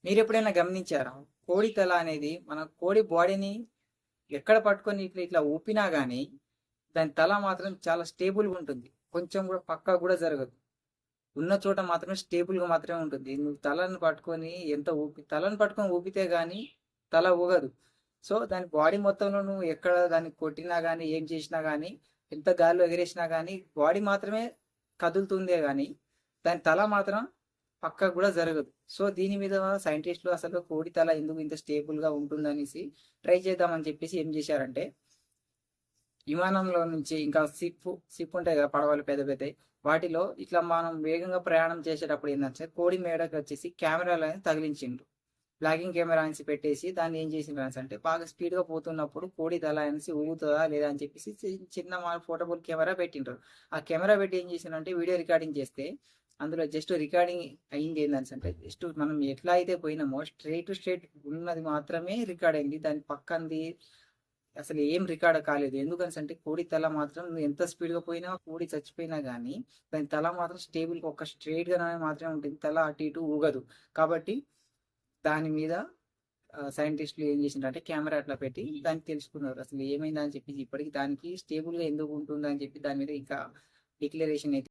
మీరెప్పుడైనా గమనించారా? కోడి తల అనేది మన కోడి బాడీని ఎక్కడ పట్టుకొని ఇట్లా ఇట్లా ఊపినా గానీ, దాని తల మాత్రం చాలా స్టేబుల్‌గా ఉంటుంది. కొంచెం గూడా పక్కకు గూడా జరగదు. ఉన్న చోట మాత్రమే స్టేబుల్‌గా మాత్రమే ఉంటుంది. నువ్వు తలను పట్టుకొని ఊపితే గానీ తల ఊగదు. సో, దాని బాడీ మొత్తంలో నువ్వు ఎక్కడ దాన్ని కొట్టినా గానీ, ఏం చేసినా గానీ, ఎంత గాల్లో ఎగరేసినా గానీ, బాడీ మాత్రమే కదులుతుందే గానీ, దాని తల మాత్రం పక్కకు గూడా జరగదు. సో, దీని మీద సైంటిస్ట్‌లు అసలు కోడి తల ఎందుకు ఇంత స్టేబుల్‌గా ఉంటుందనేసి ట్రై చేద్దామని చెప్పేసి ఏం చేశారంటే, విమానంలో నుంచి ఇంకా షిప్ ఉంటాయి కదా! పడవలు పెద్ద పెద్దయి. వాటిలో ఇట్లా మనం వేగంగా ప్రయాణం చేసేటప్పుడు ఏందంటే, కోడి మెడకొచ్చేసి కెమెరాలనేది తగిలించిండ్రు. బ్లాగింగ్ కెమెరా అనేసి పెట్టేసి దాన్ని ఏం చేసిండ్రనేసంటే, బాగా స్పీడ్‌గా పోతున్నప్పుడు కోడి తల అనేసి ఊగుతదా లేదా అని చెప్పేసి చిన్న పోర్టబుల్ కెమెరా పెట్టిండ్రు. ఆ కెమెరా పెట్టి ఏం చేసిండ్రంటే వీడియో రికార్డింగ్ చేస్తే, అందులో జస్ట్ రికార్డింగ్ అయింది ఏందనేసంటే, జస్ట్ మనం ఎట్లా అయితే పోయినామో స్ట్రెయిట్ టు స్ట్రెయిట్ ఉన్నది మాత్రమే రికార్డ్ అయింది. దాని పక్కనది అసలు ఏం రికార్డ్ కాలేదు. ఎందుకనేసంటే కోడి తల మాత్రం నువ్వు ఎంత స్పీడ్‌గా పోయినా కోడి చచ్చిపోయినా గానీ, దాని తల మాత్రం స్టేబుల్‌గా ఒక స్ట్రెయిట్‌గానే మాత్రమే ఉంటుంది. తల అటు ఇటు ఊగదు. కాబట్టి దాని మీద సైంటిస్ట్‌లు ఏం చేసిండ్రంటే కెమెరా అట్లా పెట్టి దాన్ని తెలుసుకున్నారు. అసలు ఏమైందని చెప్పేసి ఇప్పటికి దానికి స్టేబుల్‌గా ఎందుకు ఉంటుందని చెప్పి దాని మీద ఇంకా డిక్లరేషన్ అయితే